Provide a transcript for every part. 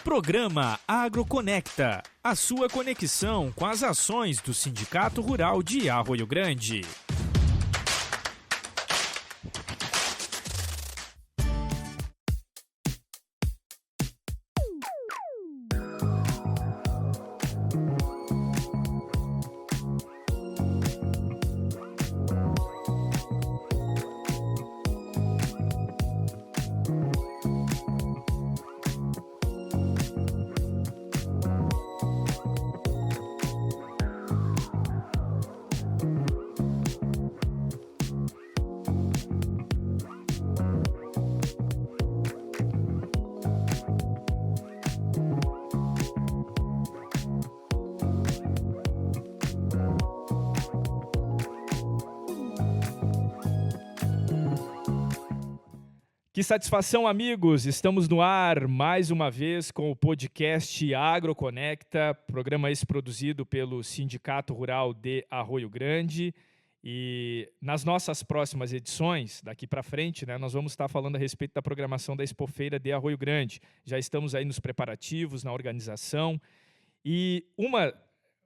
Programa AgroConecta, a sua conexão com as ações do Sindicato Rural de Arroio Grande. Que satisfação, amigos! Estamos no ar mais uma vez com o podcast AgroConecta, programa esse produzido pelo Sindicato Rural de Arroio Grande. E nas nossas próximas edições, daqui para frente, nós vamos estar falando a respeito da programação da Expofeira de Arroio Grande. Já estamos aí nos preparativos, na organização. E uma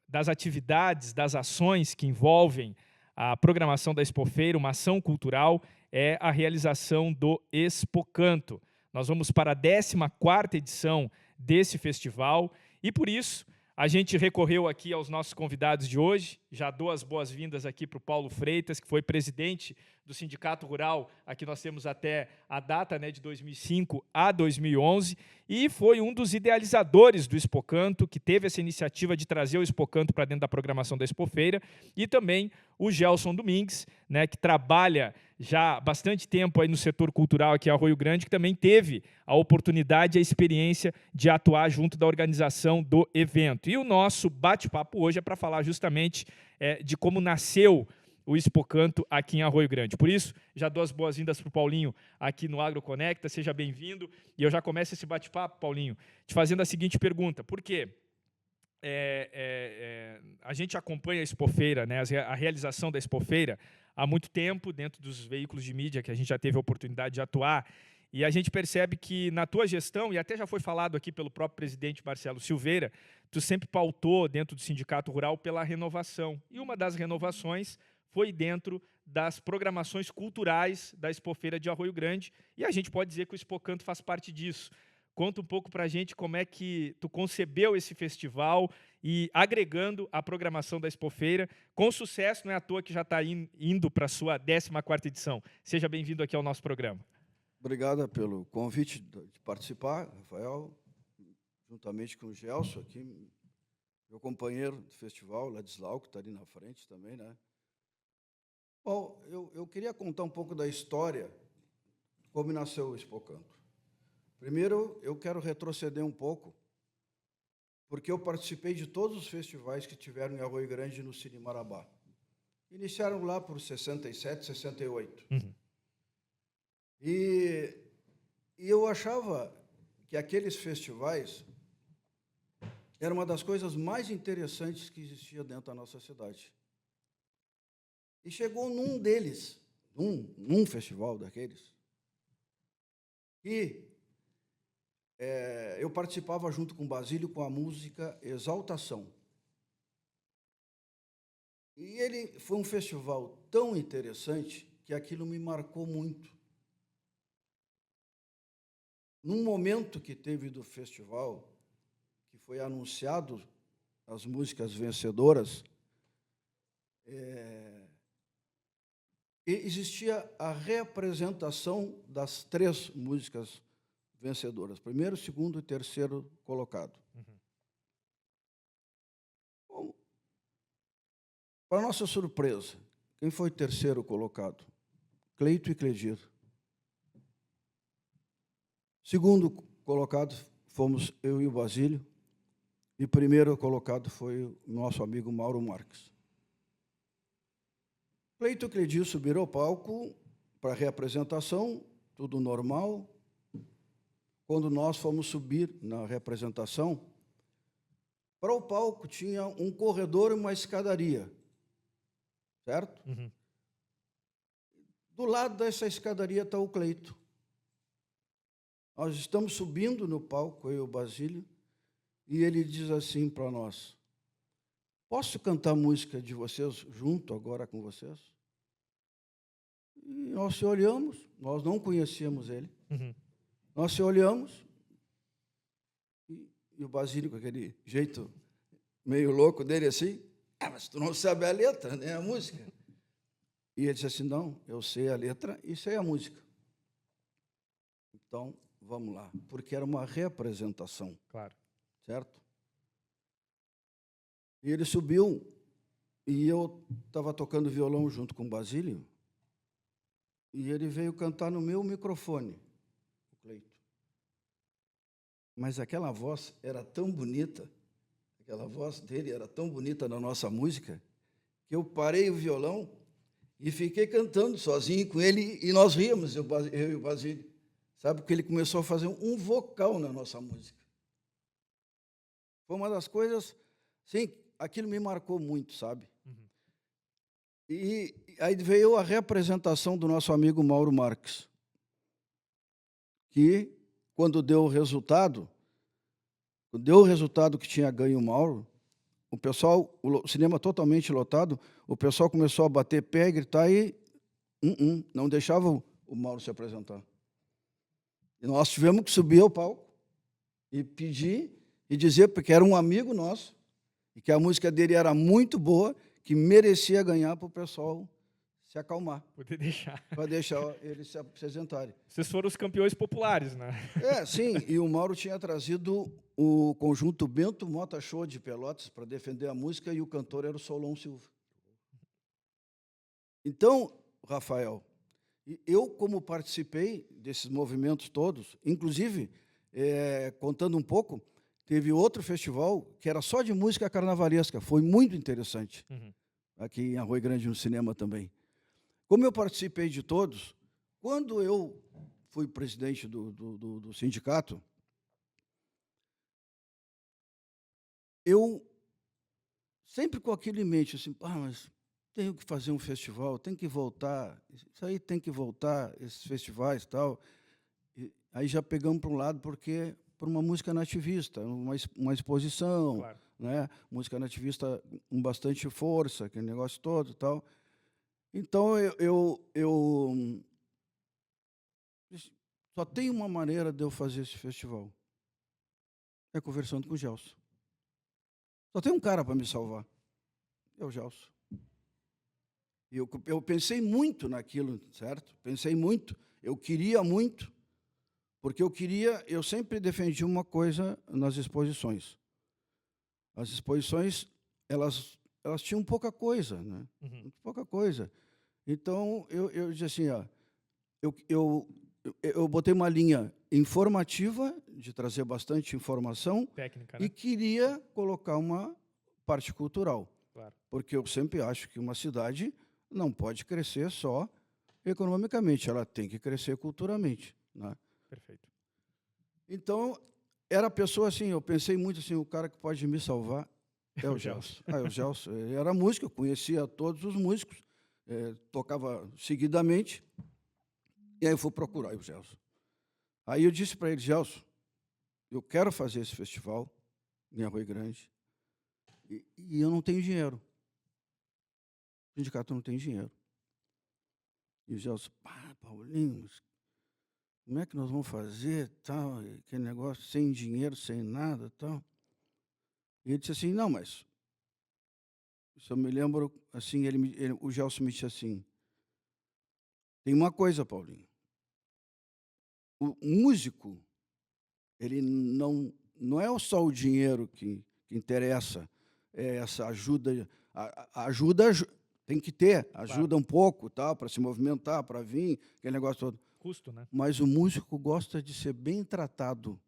das atividades, das ações que envolvem a programação da Expofeira, uma ação cultural, é a realização do Expocanto. Nós vamos para a 14ª edição desse festival e, por isso, a gente recorreu aqui aos nossos convidados de hoje. Já dou as boas-vindas aqui para o Paulo Freitas, que foi presidente do Sindicato Rural. Aqui nós temos até a data de 2005 a 2011 e foi um dos idealizadores do Expocanto, que teve essa iniciativa de trazer o Expocanto para dentro da programação da Expofeira, e também o Gelson Domingues, que trabalha já há bastante tempo aí no setor cultural aqui em Arroio Grande, que também teve a oportunidade e a experiência de atuar junto da organização do evento. E o nosso bate-papo hoje é para falar justamente de como nasceu o Expocanto aqui em Arroio Grande. Por isso, já dou as boas-vindas para o Paulinho aqui no AgroConecta, seja bem-vindo. E eu já começo esse bate-papo, Paulinho, te fazendo a seguinte pergunta: por quê? A gente acompanha a Expofeira, a realização da Expofeira, há muito tempo, dentro dos veículos de mídia que a gente já teve a oportunidade de atuar, e a gente percebe que na tua gestão, e até já foi falado aqui pelo próprio presidente Marcelo Silveira, tu sempre pautou dentro do Sindicato Rural pela renovação. E uma das renovações foi dentro das programações culturais da Expofeira de Arroio Grande, e a gente pode dizer que o Expocanto faz parte disso. Conta um pouco para a gente como é que tu concebeu esse festival e agregando a programação da Expofeira, com sucesso, não é à toa que já está indo para a sua 14ª edição. Seja bem-vindo aqui ao nosso programa. Obrigado pelo convite de participar, Rafael, juntamente com o Gelson, aqui, meu companheiro de festival, Ladislau, que está ali na frente também, Bom, eu queria contar um pouco da história, como nasceu o Expocanto. Primeiro, eu quero retroceder um pouco, porque eu participei de todos os festivais que tiveram em Arroio Grande no Cine Marabá. Iniciaram lá por 67, 68. Uhum. E eu achava que aqueles festivais eram uma das coisas mais interessantes que existia dentro da nossa cidade. E chegou num deles, num festival daqueles, e eu participava junto com o Basílio com a música Exaltação. E ele foi um festival tão interessante que aquilo me marcou muito. Num momento que teve do festival, que foi anunciado as músicas vencedoras, existia a reapresentação das 3 músicas vencedoras, primeiro, segundo e terceiro colocado. Uhum. Bom, para nossa surpresa, quem foi terceiro colocado? Cleito e Cledir. Segundo colocado fomos eu e o Basílio, e primeiro colocado foi o nosso amigo Mauro Marques. Cleito e Cledir subiram ao palco para a reapresentação, tudo normal. Quando nós fomos subir na representação, para o palco tinha um corredor e uma escadaria, certo? Uhum. Do lado dessa escadaria está o Cleito. Nós estamos subindo no palco, eu e o Basílio, e ele diz assim para nós: posso cantar música de vocês junto agora com vocês? E nós se olhamos, nós não conhecíamos ele. Nós se olhamos, e o Basílio, com aquele jeito meio louco dele assim, mas tu não sabe a letra, nem a música. E ele disse assim, não, eu sei a letra e sei a música. Então, vamos lá, porque era uma representação. Claro. Certo? E ele subiu, e eu estava tocando violão junto com o Basílio, e ele veio cantar no meu microfone, o Cleito. Mas aquela voz era tão bonita, aquela voz dele era tão bonita na nossa música, que eu parei o violão e fiquei cantando sozinho com ele, e nós ríamos, eu e o Basílio, sabe? Porque ele começou a fazer um vocal na nossa música. Foi uma das coisas, sim, aquilo me marcou muito, sabe? E aí veio a representação do nosso amigo Mauro Marques, que, quando deu o resultado que tinha ganho o Mauro, o pessoal, o cinema totalmente lotado, o pessoal começou a bater pé, gritar e não deixava o Mauro se apresentar. E nós tivemos que subir ao palco e pedir e dizer, porque era um amigo nosso, e que a música dele era muito boa, que merecia ganhar para o pessoal se acalmar. Poder deixar. Para deixar eles se apresentarem. Vocês foram os campeões populares, né? Sim, e o Mauro tinha trazido o conjunto Bento Mota Show de Pelotas para defender a música, e o cantor era o Solon Silva. Então, Rafael, eu, como participei desses movimentos todos, inclusive, contando um pouco, teve outro festival que era só de música carnavalesca, foi muito interessante, aqui em Arroio Grande, no cinema também. Como eu participei de todos, quando eu fui presidente do sindicato, eu sempre com aquilo em mente, assim, mas tenho que fazer um festival, tem que voltar, isso aí tem que voltar, esses festivais e tal. E aí já pegamos para um lado, porque por uma música nativista, uma exposição, claro, né? Música nativista com bastante força, aquele negócio todo e tal. Então, eu só tem uma maneira de eu fazer esse festival, é conversando com o Gelson. Só tem um cara para me salvar, é o Gelson. E eu pensei muito naquilo, certo? Pensei muito, eu queria muito, porque eu sempre defendi uma coisa nas exposições. As exposições, elas tinham pouca coisa, né? Muito pouca coisa. Então, eu disse assim, eu botei uma linha informativa, de trazer bastante informação, técnica, né? e queria colocar uma parte cultural. Claro. Porque eu sempre acho que uma cidade não pode crescer só economicamente, ela tem que crescer culturalmente, né? Perfeito. Então, era a pessoa assim, eu pensei muito assim, o cara que pode me salvar é o Gelson. O Gelson, ele era músico, eu conhecia todos os músicos, tocava seguidamente, e aí eu fui procurar o Gelson. Aí eu disse para ele, Gelson, eu quero fazer esse festival em Arroio Grande, e eu não tenho dinheiro. O sindicato não tem dinheiro. E o Gelson, Paulinho, como é que nós vamos fazer, tal, aquele negócio, sem dinheiro, sem nada, tal. E ele disse assim, não, mas... Isso eu me lembro, assim, o Gelson me disse assim, tem uma coisa, Paulinho, o músico, ele não é só o dinheiro que interessa, é essa ajuda, ajuda tem que ter, ajuda claro, um pouco, tá, para se movimentar, para vir, aquele negócio todo. Custo, né? Mas o músico gosta de ser bem tratado.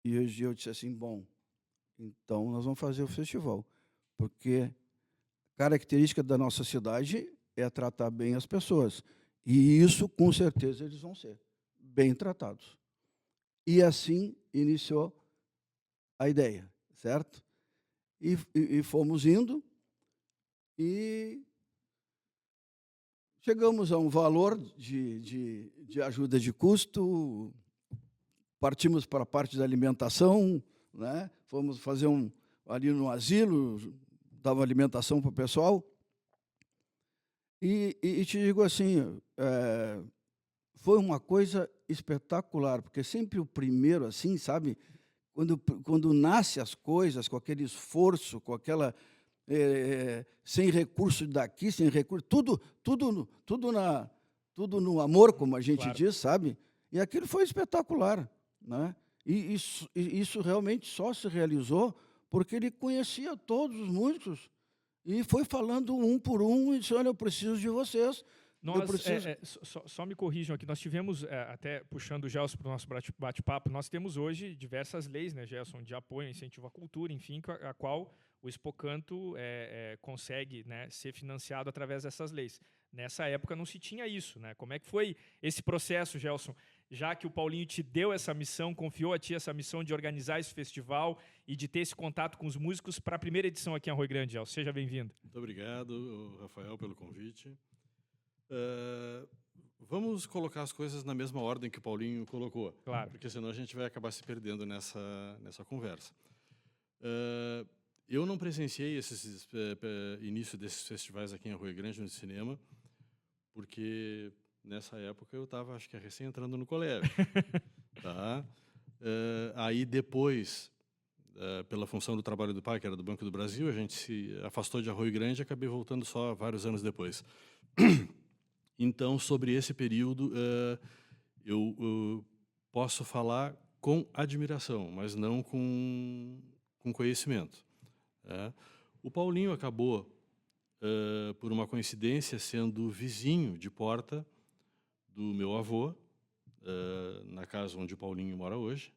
E hoje eu disse assim, bom, então nós vamos fazer o festival, porque a característica da nossa cidade é tratar bem as pessoas. E isso, com certeza, eles vão ser bem tratados. E assim iniciou a ideia, certo? E fomos indo, e chegamos a um valor de ajuda de custo, partimos para a parte da alimentação, né? Fomos fazer ali no asilo, dava alimentação para o pessoal. E te digo assim, foi uma coisa espetacular, porque sempre o primeiro, assim, sabe? Quando nasce as coisas, com aquele esforço, com aquela... sem recurso daqui, sem recurso... Tudo no amor, como a gente Claro. diz, sabe? E aquilo foi espetacular, né? E isso realmente só se realizou porque ele conhecia todos os músicos e foi falando um por um e disse, olha, eu preciso de vocês. Nós, só me corrijam aqui, nós tivemos, até puxando o Gelson para o nosso bate-papo, nós temos hoje diversas leis, né, Gelson, de apoio, incentivo à cultura, enfim, a qual o Expocanto consegue, né, ser financiado através dessas leis. Nessa época não se tinha isso, né? Como é que foi esse processo, Gelson? Já que o Paulinho te deu essa missão, confiou a ti essa missão de organizar esse festival e de ter esse contato com os músicos para a primeira edição aqui em Arroio Grande, Gelson. Seja bem-vindo. Muito obrigado, Rafael, pelo convite. Vamos colocar as coisas na mesma ordem que o Paulinho colocou, claro, porque senão a gente vai acabar se perdendo nessa conversa. Eu não presenciei início desses festivais aqui em Arroio Grande no cinema, porque nessa época eu estava, acho que recém entrando no colégio. Tá? Aí depois, pela função do trabalho do pai, que era do Banco do Brasil, a gente se afastou de Arroio Grande e acabei voltando só vários anos depois. Então, sobre esse período, eu posso falar com admiração, mas não com conhecimento. O Paulinho acabou, por uma coincidência, sendo vizinho de porta do meu avô, na casa onde o Paulinho mora hoje.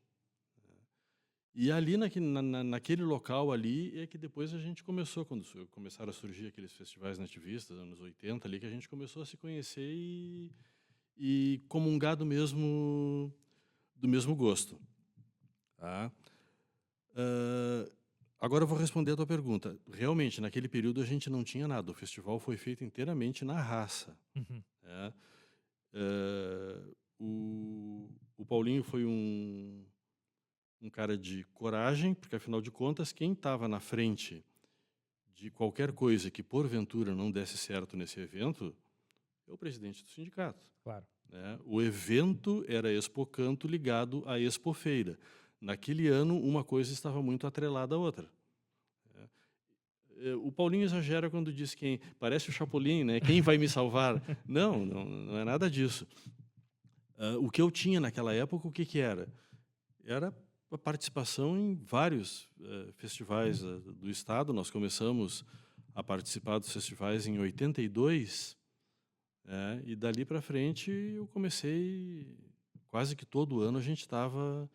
E ali, naquele local ali, é que depois a gente começou, quando começaram a surgir aqueles festivais nativistas, anos 80, ali, que a gente começou a se conhecer e comungar do mesmo gosto. Tá? Agora eu vou responder a tua pergunta. Realmente, naquele período a gente não tinha nada. O festival foi feito inteiramente na raça. Uhum. O Paulinho foi um cara de coragem, porque, afinal de contas, quem estava na frente de qualquer coisa que, porventura, não desse certo nesse evento é o presidente do sindicato. Claro. Né? O evento era Expocanto ligado à Expofeira. Naquele ano, uma coisa estava muito atrelada à outra. O Paulinho exagera quando diz que parece o Chapolin, né? Quem vai me salvar? Não é nada disso. O que eu tinha naquela época, o que era? Era a participação em vários festivais do Estado. Nós começamos a participar dos festivais em 82, e dali para frente eu comecei, quase que todo ano a gente estava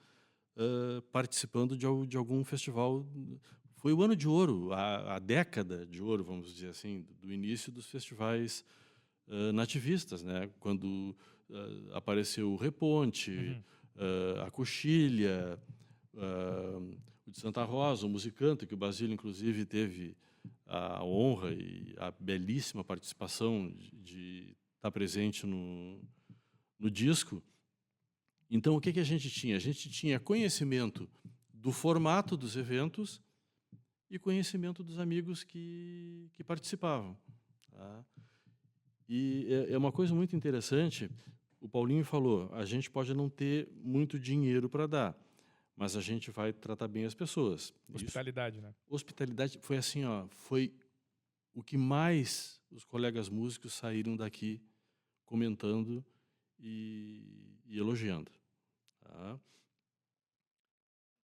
participando de algum festival. Foi o ano de ouro, a década de ouro, vamos dizer assim, do início dos festivais nativistas, né? Quando apareceu o Reponte, a Coxilha, o de Santa Rosa, o Musicanto, que o Basílio, inclusive, teve a honra e a belíssima participação de estar presente no disco. Então, o que a gente tinha? A gente tinha conhecimento do formato dos eventos e conhecimento dos amigos que participavam. Tá? E é uma coisa muito interessante, o Paulinho falou, a gente pode não ter muito dinheiro para dar, mas a gente vai tratar bem as pessoas. Hospitalidade, né? Hospitalidade foi assim, foi o que mais os colegas músicos saíram daqui comentando e elogiando. Tá?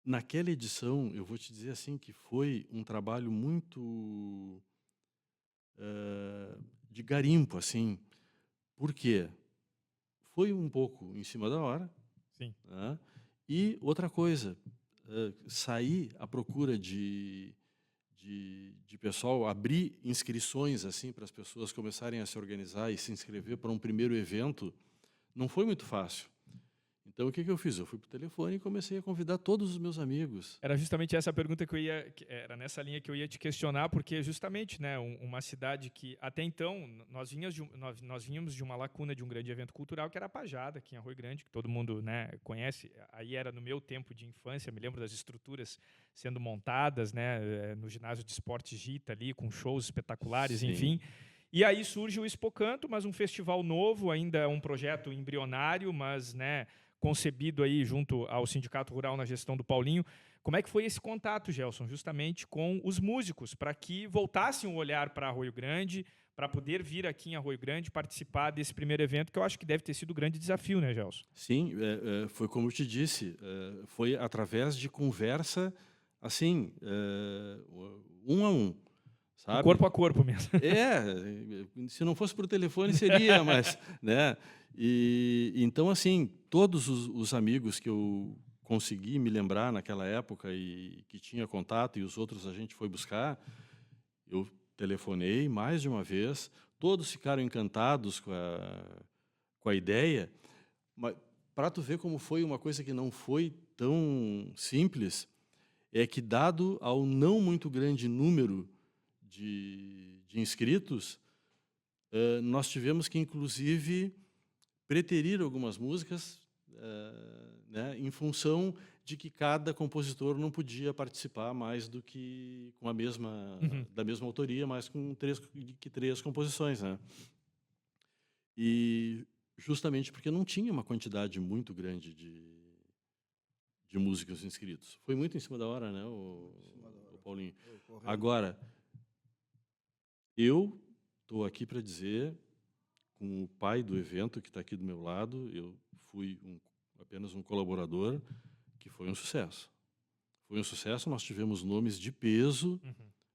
Naquela edição, eu vou te dizer assim que foi um trabalho muito de garimpo, assim. Por quê? Foi um pouco em cima da hora. Sim. Né? E outra coisa, sair à procura de pessoal, abrir inscrições assim para as pessoas começarem a se organizar e se inscrever para um primeiro evento, não foi muito fácil. Então, o que eu fiz? Eu fui para o telefone e comecei a convidar todos os meus amigos. Era justamente essa pergunta era nessa linha que eu ia te questionar, porque justamente, né, uma cidade que até então nós vínhamos de uma lacuna de um grande evento cultural que era a Pajada, aqui em Arroio Grande, que todo mundo, né, conhece. Aí era no meu tempo de infância, me lembro das estruturas sendo montadas, né, no ginásio de esporte Gita ali, com shows espetaculares, Sim. enfim. E aí surge o Expocanto, mas um festival novo, ainda um projeto embrionário, mas, né, concebido aí junto ao Sindicato Rural na gestão do Paulinho. Como é que foi esse contato, Gelson, justamente com os músicos, para que voltassem o olhar para Arroio Grande, para poder vir aqui em Arroio Grande participar desse primeiro evento, que eu acho que deve ter sido um grande desafio, né, Gelson? Sim, foi como eu te disse, foi através de conversa, assim, um a um, sabe? Corpo a corpo mesmo. Se não fosse por telefone seria, mas, né? E então, assim, todos os amigos que eu consegui me lembrar naquela época e que tinha contato, e os outros a gente foi buscar, eu telefonei mais de uma vez, todos ficaram encantados com a ideia, mas para tu ver como foi uma coisa que não foi tão simples, é que dado ao não muito grande número de inscritos, nós tivemos que, inclusive, preterir algumas músicas, né, em função de que cada compositor não podia participar mais do que com a mesma da mesma autoria, mais com três composições, né? E justamente porque não tinha uma quantidade muito grande de músicos inscritos. Foi muito em cima da hora, né, o Paulinho? Agora, eu estou aqui para dizer, com o pai do evento que está aqui do meu lado, eu fui apenas um colaborador, que foi um sucesso. Foi um sucesso, nós tivemos nomes de peso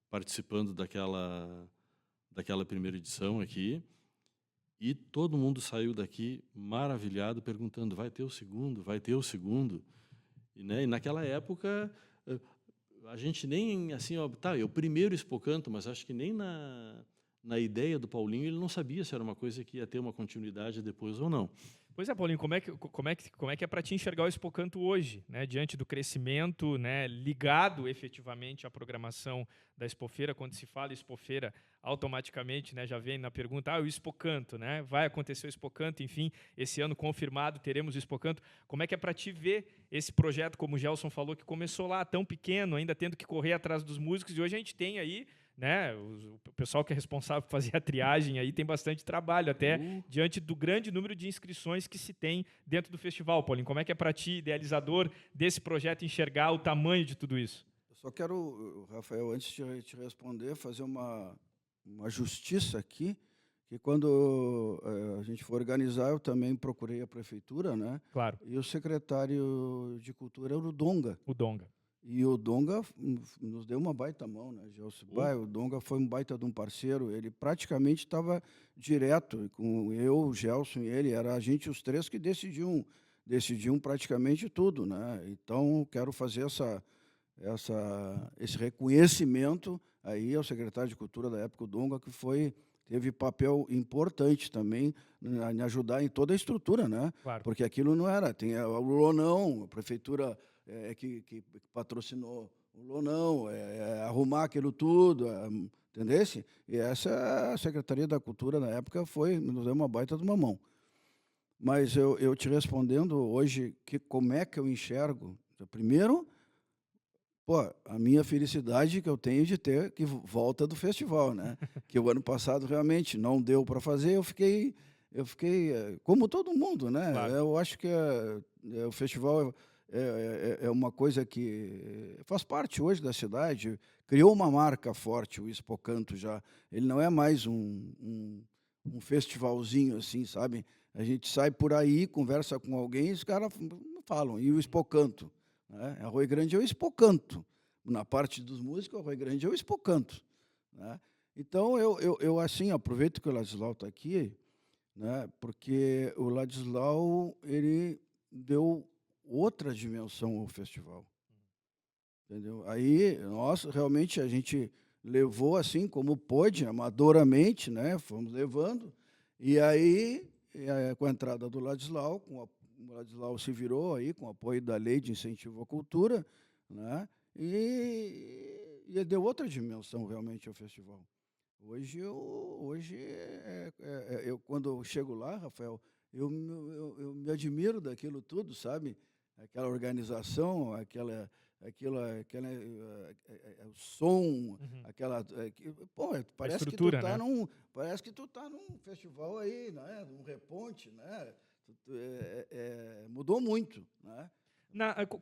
participando daquela primeira edição aqui, e todo mundo saiu daqui maravilhado, perguntando, vai ter o segundo, vai ter o segundo? E, né, e naquela época, a gente nem, assim, ó, tá, eu primeiro Expocanto, mas acho que nem na ideia do Paulinho ele não sabia se era uma coisa que ia ter uma continuidade depois ou não. Pois é, Paulinho, como é que é para ti enxergar o Expocanto hoje, né, diante do crescimento, né, ligado efetivamente à programação da Expofeira? Quando se fala Expofeira, automaticamente, né, já vem na pergunta, o Expocanto, né, vai acontecer o Expocanto, enfim, esse ano confirmado teremos o Expocanto. Como é que é para ti ver esse projeto, como o Gelson falou, que começou lá tão pequeno, ainda tendo que correr atrás dos músicos, e hoje a gente tem aí, né, o pessoal que é responsável por fazer a triagem aí tem bastante trabalho, até diante do grande número de inscrições que se tem dentro do festival. Paulinho, como é que é para ti, idealizador desse projeto, enxergar o tamanho de tudo isso? Eu só quero, Rafael, antes de te responder, fazer uma justiça aqui, que quando a gente for organizar, eu também procurei a prefeitura, né? Claro. E o secretário de Cultura era o Donga. O Donga. E o Donga nos deu uma baita mão, né, Gelson? O Donga foi um baita de um parceiro, ele praticamente estava direto com eu, o Gelson e ele, era a gente os três que decidiam praticamente tudo, né? Então, quero fazer esse reconhecimento aí ao secretário de Cultura da época, o Donga, que teve papel importante também em ajudar em toda a estrutura, né? Claro. Porque aquilo não era, tem o Lonão, a prefeitura que patrocinou o Lonão, arrumar aquilo tudo, entendesse? E essa a Secretaria da Cultura na época nos deu uma baita de uma mão. Mas eu te respondendo hoje como é que eu enxergo, primeiro, a minha felicidade que eu tenho de ter que volta do festival, né? Que o ano passado realmente não deu para fazer, eu fiquei como todo mundo, né? Claro. Eu acho que o festival é uma coisa que faz parte hoje da cidade, criou uma marca forte, o Expocanto já. Ele não é mais um festivalzinho assim, sabe? A gente sai por aí, conversa com alguém, e os caras falam, e o Expocanto? Né? Arroio Grande é o Expocanto. Na parte dos músicos, Arroio Grande é o Expocanto. Né? Então, eu assim, aproveito que o Ladislau está aqui, né? Porque o Ladislau, ele deu outra dimensão ao festival. Entendeu? Aí, realmente, a gente levou assim como pôde, amadoramente, né? Fomos levando, e aí, com a entrada do Ladislau, com o Ladislau se virou aí com o apoio da Lei de Incentivo à Cultura, né? E deu outra dimensão realmente ao festival. Hoje, quando eu chego lá, Rafael, eu me admiro daquilo tudo, sabe? Aquela organização, o som, Uhum. pô, A parece que estrutura, né? parece que tu tá num festival aí, né? Num reponte, né? Mudou muito, né?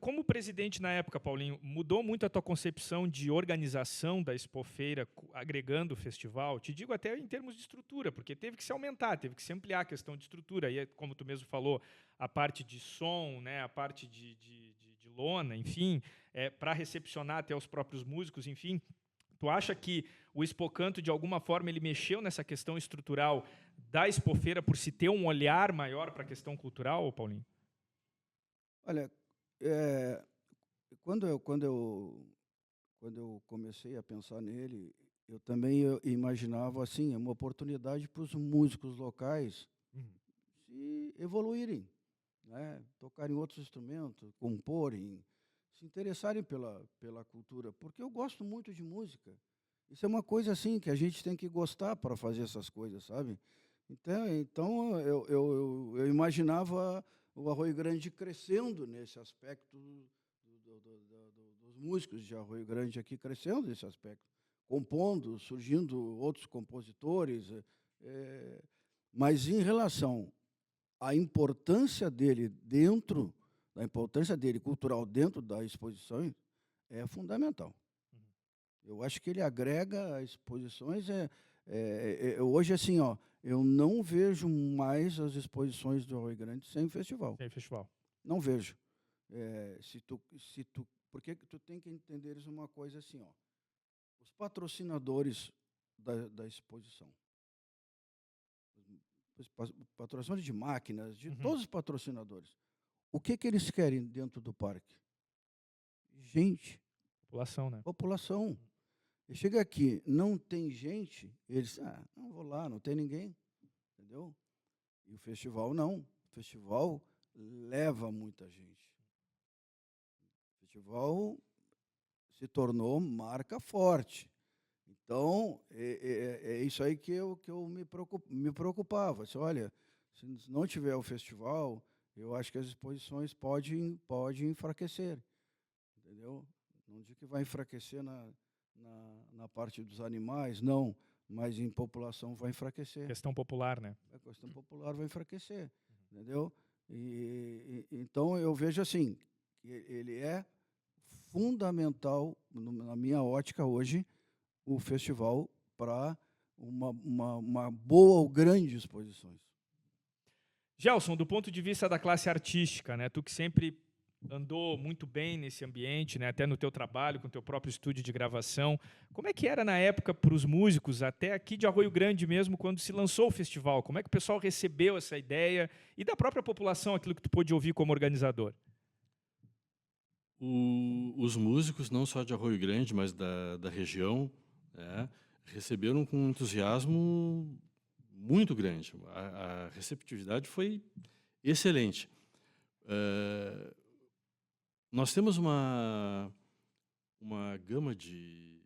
Como presidente na época, Paulinho, mudou muito a tua concepção de organização da Expofeira, agregando o festival? Te digo até em termos de estrutura, porque teve que se aumentar, teve que se ampliar a questão de estrutura. E, como tu mesmo falou, a parte de som, né, a parte de lona, enfim, para recepcionar até os próprios músicos, enfim. Tu acha que o Expocanto, de alguma forma, ele mexeu nessa questão estrutural da Expofeira por se ter um olhar maior para a questão cultural, Paulinho? Olha, é, quando eu comecei a pensar nele, eu imaginava assim, uma oportunidade para os músicos locais Uhum. se evoluírem, né? Tocarem outros instrumentos, comporem, se interessarem pela cultura, porque eu gosto muito de música. Isso é uma coisa assim que a gente tem que gostar para fazer essas coisas, sabe? Então eu imaginava o Arroio Grande crescendo nesse aspecto dos músicos de Arroio Grande aqui crescendo nesse aspecto, compondo, surgindo outros compositores. Mas em relação à importância dele da importância dele cultural dentro das exposições, é fundamental. Eu acho que ele agrega exposições. Hoje, assim, ó, eu não vejo mais as exposições do Arroio Grande sem festival. Sem festival. Não vejo. Porque tu tem que entender uma coisa assim, ó. Os patrocinadores da exposição, os patrocinadores de máquinas, de todos os patrocinadores, o que eles querem dentro do parque? Gente. População, né? População. E chega aqui, não tem gente, eles, não vou lá, não tem ninguém, entendeu? E o festival não. O festival leva muita gente. O festival se tornou marca forte. Então, é isso aí que eu me preocupava. Olha, se não tiver o festival, eu acho que as exposições podem enfraquecer, entendeu? Não digo que vai enfraquecer na parte dos animais, não, mas em população vai enfraquecer. Questão popular, né? A questão popular vai enfraquecer, entendeu? Então, eu vejo assim, que ele é fundamental, na minha ótica hoje, o festival para uma boa ou grande exposições. Gelson, do ponto de vista da classe artística, né, tu que sempre andou muito bem nesse ambiente, né, até no teu trabalho, com o teu próprio estúdio de gravação, como é que era na época para os músicos, até aqui de Arroio Grande mesmo, quando se lançou o festival? Como é que o pessoal recebeu essa ideia e da própria população, aquilo que tu pôde ouvir como organizador? Os músicos, não só de Arroio Grande, mas da região, né, receberam com um entusiasmo muito grande. A receptividade foi excelente. Nós temos uma gama de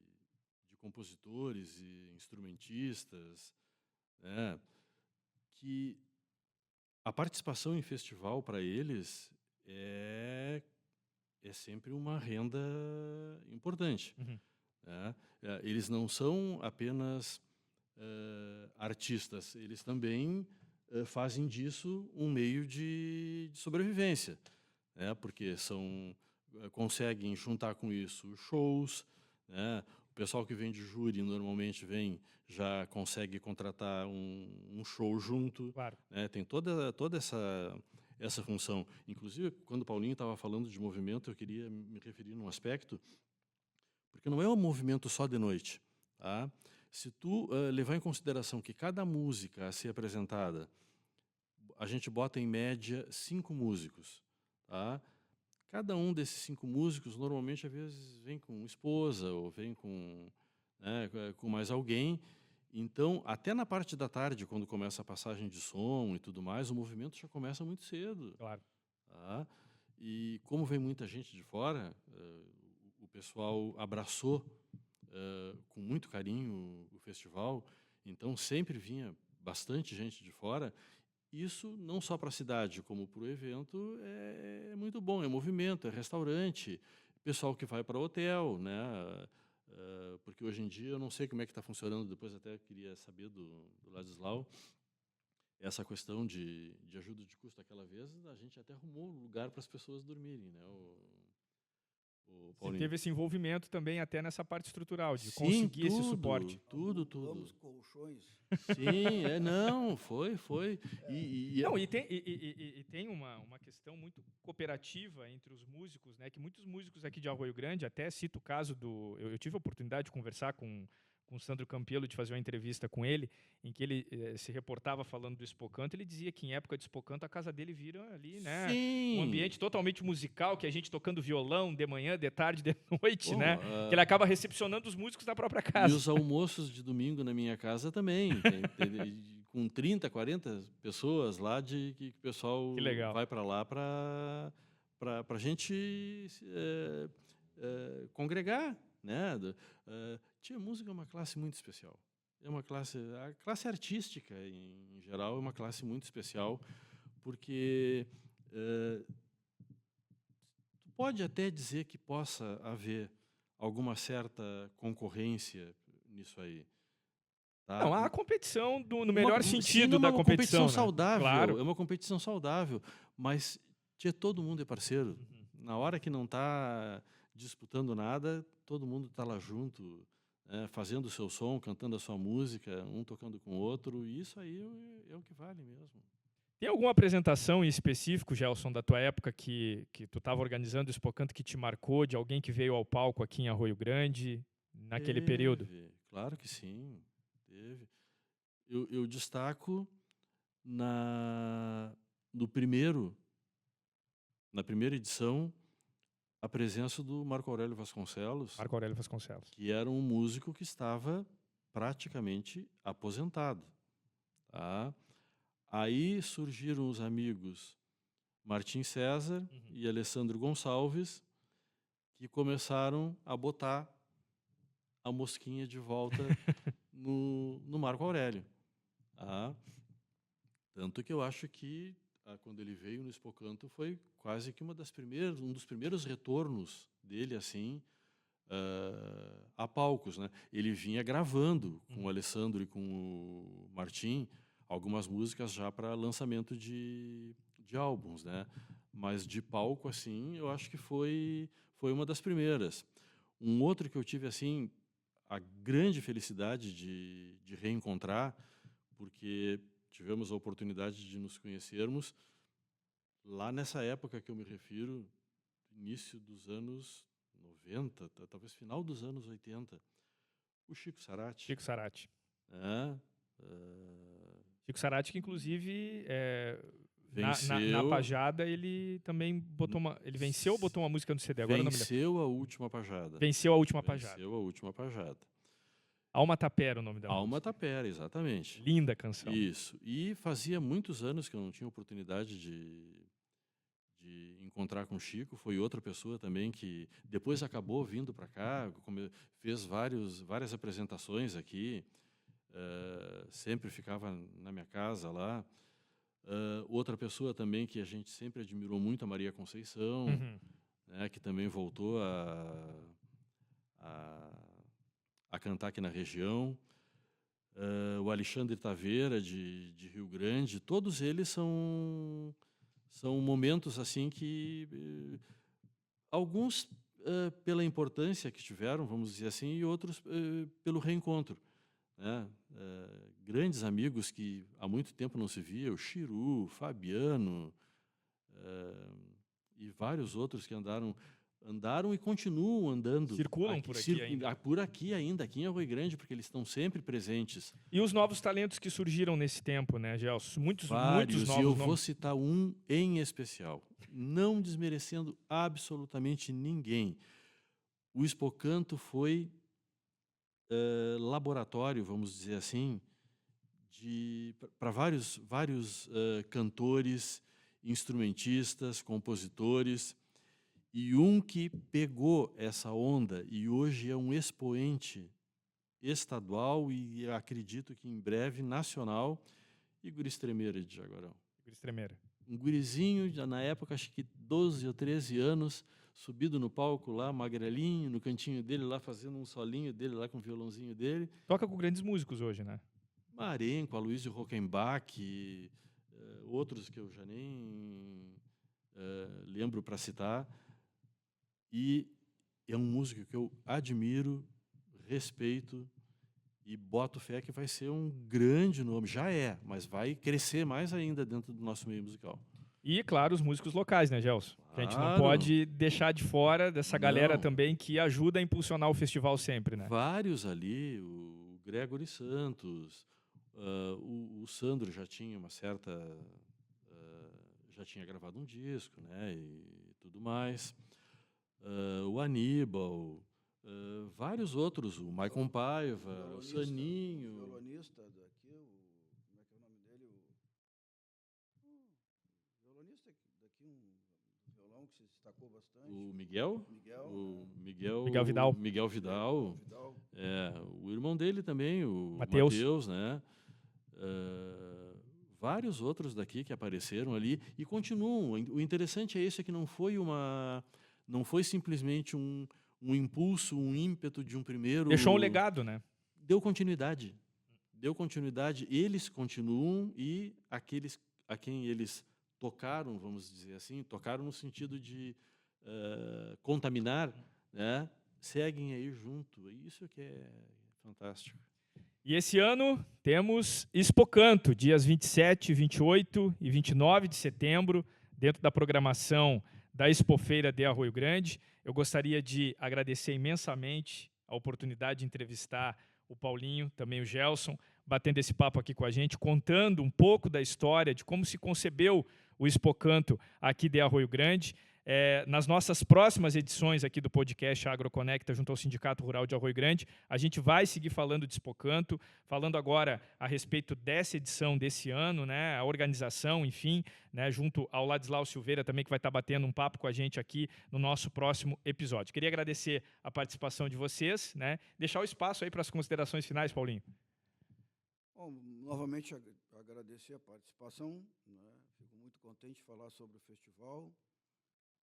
compositores e instrumentistas, né, que a participação em festival para eles é sempre uma renda importante. Uhum. Né? Eles não são apenas artistas, eles também fazem disso um meio de sobrevivência, né? Porque conseguem juntar com isso shows, né? O pessoal que vem de júri normalmente já consegue contratar um show junto, Claro. né? Tem toda essa função. Inclusive, quando o Paulinho estava falando de movimento, eu queria me referir num aspecto, porque não é um movimento só de noite, tá? Se tu levar em consideração que cada música a ser apresentada, a gente bota em média 5 músicos, tá? Cada um desses 5 músicos, normalmente, às vezes, vem com esposa ou vem com mais alguém. Então, até na parte da tarde, quando começa a passagem de som e tudo mais, o movimento já começa muito cedo. Claro. Tá? E como vem muita gente de fora, o pessoal abraçou com muito carinho o festival, então sempre vinha bastante gente de fora. Isso não só para a cidade, como para o evento, é muito bom. É movimento, é restaurante, pessoal que vai para hotel, né? Porque hoje em dia eu não sei como é que está funcionando. Depois até queria saber do Ladislau essa questão de ajuda de custo. Aquela vez a gente até arrumou um lugar para as pessoas dormirem, né? O Você Paulinho. teve esse envolvimento também até nessa parte estrutural, de Sim, conseguir esse suporte. tudo. Vamos colchões. Sim, não, foi. Não, e tem uma questão muito cooperativa entre os músicos, né? Que muitos músicos aqui de Arroio Grande, até cito o caso do... Eu tive a oportunidade de conversar com o Sandro Campelo, de fazer uma entrevista com ele, em que ele se reportava falando do Expocanto. Ele dizia que em época de Expocanto a casa dele vira ali, né? Sim. Um ambiente totalmente musical, que a gente tocando violão de manhã, de tarde, de noite, Bom, né? Que ele acaba recepcionando os músicos da própria E casa. os almoços de domingo na minha casa também. Com 30, 40 pessoas lá, que o pessoal Que legal. vai para lá para a gente congregar. Né? Tia, música é uma classe muito especial. A classe artística, em geral, é uma classe muito especial, porque tu pode até dizer que possa haver alguma certa concorrência nisso aí. Tá? Não, há competição no melhor sentido sim, da uma competição, né? saudável. Claro. É uma competição saudável, mas todo mundo é parceiro. Na hora que não está disputando nada, todo mundo está lá junto, né, fazendo o seu som, cantando a sua música, um tocando com o outro, e isso aí é o que vale mesmo. Tem alguma apresentação em específico, Gelson, da tua época que tu estava organizando o Expocanto que te marcou, de alguém que veio ao palco aqui em Arroio Grande, naquele período? Claro que sim, teve. Eu destaco na primeira edição a presença do Marco Aurélio Vasconcelos, Marco Aurélio Vasconcelos. que era um músico que estava praticamente aposentado. Tá? Aí surgiram os amigos Martim César e Alessandro Gonçalves, que começaram a botar a mosquinha de volta no Marco Aurélio. Tá? Tanto que eu acho que quando ele veio no Expocanto foi quase que um dos primeiros retornos dele assim a palcos, né? Ele vinha gravando com o Alessandro e com o Martim algumas músicas já para lançamento de álbuns, né? Mas de palco assim, eu acho que foi uma das primeiras. Um outro que eu tive assim a grande felicidade de reencontrar, porque tivemos a oportunidade de nos conhecermos lá nessa época que eu me refiro, início dos anos 90, talvez final dos anos 80, o Chico Sarati. Chico Sarati. É, Chico Sarati, que inclusive venceu, na Pajada ele também botou ele venceu ou botou uma música no CD? Agora venceu a última Pajada. Venceu a última Pajada. Venceu a última Pajada. Alma Tapera, o nome da música. Alma Tapera, exatamente. Linda canção. Isso. E fazia muitos anos que eu não tinha oportunidade de encontrar com o Chico. Foi outra pessoa também que depois acabou vindo para cá, fez várias apresentações aqui, sempre ficava na minha casa lá. Outra pessoa também que a gente sempre admirou muito, a Maria Conceição, né, que também voltou a cantar aqui na região. O Alexandre Taveira, de Rio Grande. Todos eles são momentos assim que alguns pela importância que tiveram, vamos dizer assim, e outros pelo reencontro, né? Grandes amigos que há muito tempo não se via, o Chiru, Fabiano e vários outros que andaram e continuam andando. Circulam por aqui ainda. Por aqui ainda, aqui em Arroio Grande, porque eles estão sempre presentes. E os novos talentos que surgiram nesse tempo, né, Gelson? Muitos Vários, novos e eu nomes. vou citar um em especial, não desmerecendo absolutamente ninguém. O Expocanto foi laboratório, vamos dizer assim, para vários cantores instrumentistas, compositores, e um que pegou essa onda e hoje é um expoente estadual e acredito que em breve nacional, Igor Estremeira de Jaguarão. Igor Estremeira. Um gurizinho, já na época, acho que 12 ou 13 anos, subido no palco lá, magrelinho, no cantinho dele lá, fazendo um solinho dele lá com o violãozinho dele. Toca com grandes músicos hoje, né? Marenco, Aloysio Rockenbach, outros que eu já nem lembro para citar. E é um músico que eu admiro, respeito e boto fé que vai ser um grande nome. Já é, mas vai crescer mais ainda dentro do nosso meio musical. E, claro, os músicos locais, né, Gelson? Que a gente não Claro. pode deixar de fora dessa galera Não. também que ajuda a impulsionar o festival sempre, né? Vários ali, o Gregory Santos, o Sandro já tinha uma certa... já tinha gravado um disco, né, e tudo mais. O Aníbal, vários outros, o Maicon Paiva, o Saninho. O violonista daqui, como é que é o nome dele? O violonista daqui, um violão que se destacou bastante. O Miguel? Miguel. Miguel Vidal. Miguel Vidal. O irmão dele também, o Mateus. Mateus, né? Vários outros daqui que apareceram ali e continuam. O interessante é esse, é que não foi simplesmente um impulso, um ímpeto de um primeiro... Deixou um legado, né? Deu continuidade. Eles continuam e aqueles a quem eles tocaram, vamos dizer assim, tocaram no sentido de contaminar, né? Seguem aí junto. Isso que é fantástico. E esse ano temos Expocanto, dias 27, 28 e 29 de setembro, dentro da programação da Expofeira de Arroio Grande. Eu gostaria de agradecer imensamente a oportunidade de entrevistar o Paulinho, também o Gelson, batendo esse papo aqui com a gente, contando um pouco da história de como se concebeu o Expocanto aqui de Arroio Grande. Nas nossas próximas edições aqui do podcast AgroConecta, junto ao Sindicato Rural de Arroio Grande, a gente vai seguir falando de Expocanto, falando agora a respeito dessa edição desse ano, né, a organização, enfim, né, junto ao Ladislau Silveira também, que vai estar batendo um papo com a gente aqui no nosso próximo episódio. Queria agradecer a participação de vocês, né, deixar o espaço aí para as considerações finais, Paulinho. Bom, novamente agradecer a participação, né, fico muito contente de falar sobre o festival.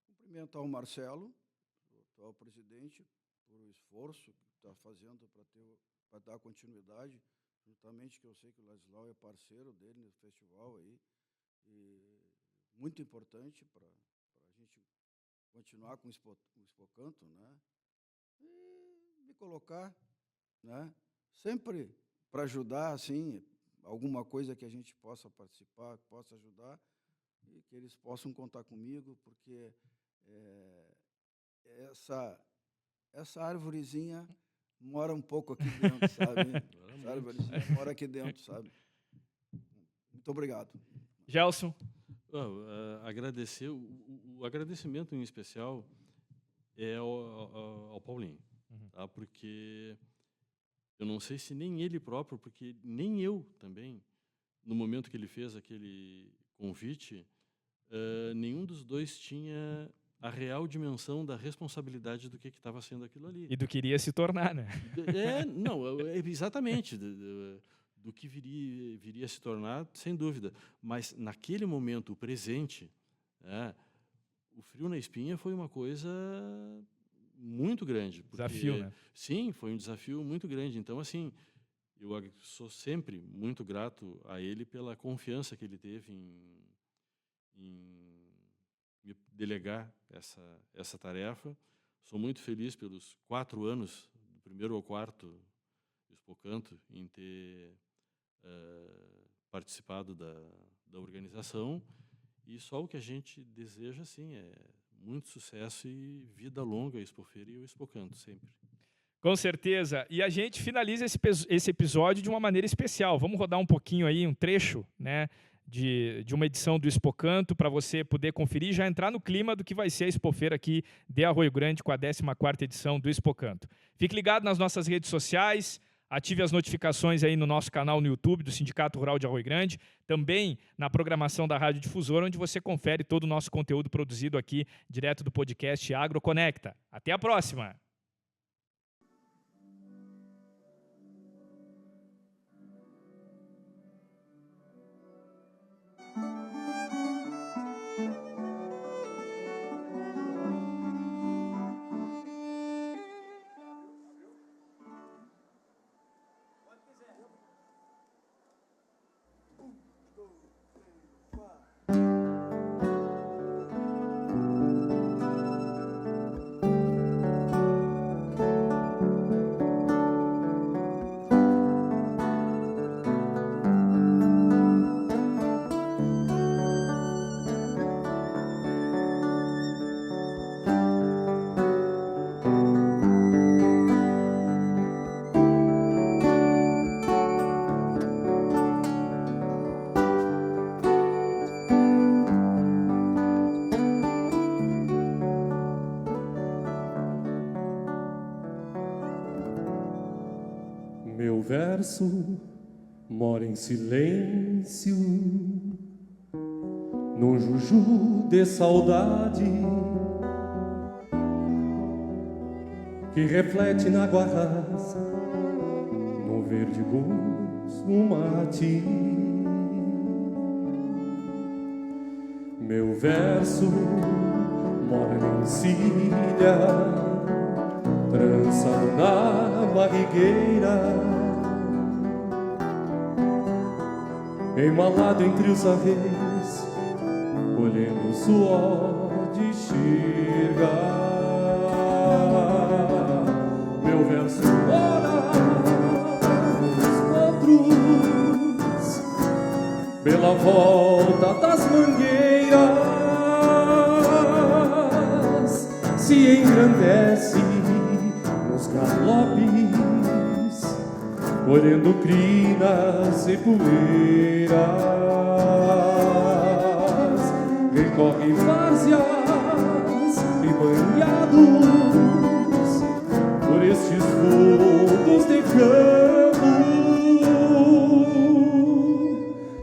Cumprimentar o Marcelo, o atual presidente, por o esforço que está fazendo para dar continuidade, juntamente que eu sei que o Ladislau é parceiro dele no festival aí, e muito importante para a gente continuar com o Expocanto, né? E me colocar, né? Sempre para ajudar, assim, alguma coisa que a gente possa participar, possa ajudar, e que eles possam contar comigo, porque essa árvorezinha mora um pouco aqui dentro, sabe? Essa árvorezinha mora aqui dentro, sabe? Muito obrigado. Gelson. Agradecer, o agradecimento em especial é ao Paulinho, tá? Porque eu não sei se nem ele próprio, porque nem eu também, no momento que ele fez aquele convite, nenhum dos dois tinha a real dimensão da responsabilidade do que estava sendo aquilo ali. E do que iria se tornar, né? Exatamente, do que viria a se tornar, sem dúvida. Mas, naquele momento, o presente, o frio na espinha foi uma coisa muito grande. Porque, desafio, né? Sim, foi um desafio muito grande. Então, assim, eu sou sempre muito grato a ele pela confiança que ele teve em me delegar essa tarefa. Sou muito feliz pelos 4 anos, do primeiro ao quarto Expocanto, em ter participado da organização. E só o que a gente deseja, assim, é muito sucesso e vida longa a Expofeira e o Expocanto, sempre. Com certeza. E a gente finaliza esse episódio de uma maneira especial. Vamos rodar um pouquinho aí, um trecho, né, de uma edição do Expocanto, para você poder conferir e já entrar no clima do que vai ser a Expofeira aqui de Arroio Grande com a 14ª edição do Expocanto. Fique ligado nas nossas redes sociais, Ative as notificações aí no nosso canal no YouTube do Sindicato Rural de Arroio Grande, também na programação da Rádio Difusora, onde você confere todo o nosso conteúdo produzido aqui, direto do podcast AgroConecta. Até a próxima! Meu verso mora em silêncio, num juju de saudade que reflete na água rasa, no verde gosto mate. Meu verso mora em encilha, trançado na barrigueira, embalado entre os arreios, colhendo o suor de enxergar. Meu verso mora nos outros, pela volta das mangueiras, se engrandece nos galopes, colhendo crinas e poeiras, recorre várzeas e banhados por estes fundos de campo,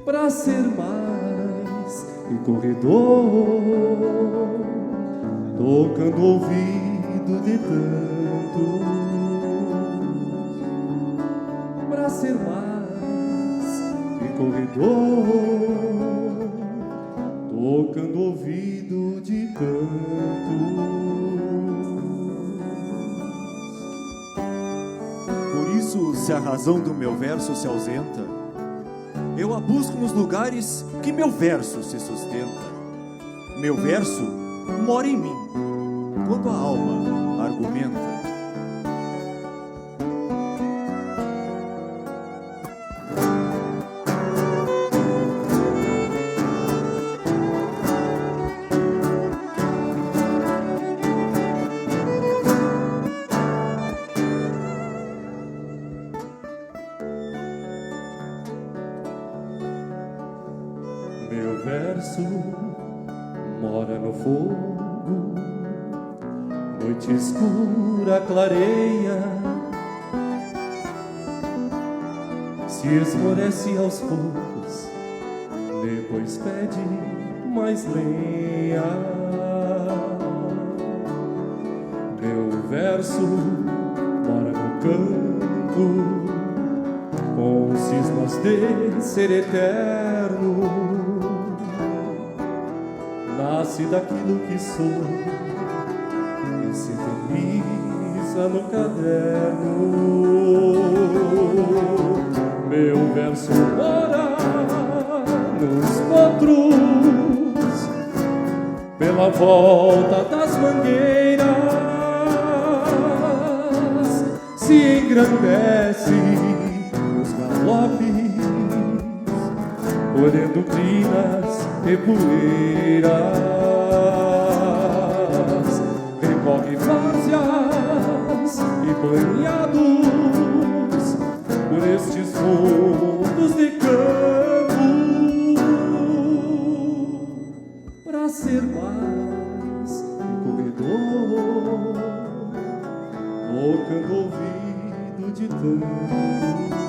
pra ser mais um corredor, tocando o ouvido de tanto, pra ser mais que corredor, tocando o ouvido de tanto. Por isso, se a razão do meu verso se ausenta, eu a busco nos lugares que meu verso se sustenta. Meu verso mora em mim, quando a alma argumenta. Meu verso mora no fogo, noite escura clareia, se esmorece aos poucos, depois pede mais lenha. Meu verso mora no campo, com cismas de ser eterno, nasce daquilo que sou e se eterniza no caderno. Meu verso mora nos potros, pela volta das mangueiras, se engrandece nos galopes, colhendo crinas e poeiras, recorre várzeas e banhados por estes fundos de campo, pra ser mais um corredor, tocando o ouvido acreditando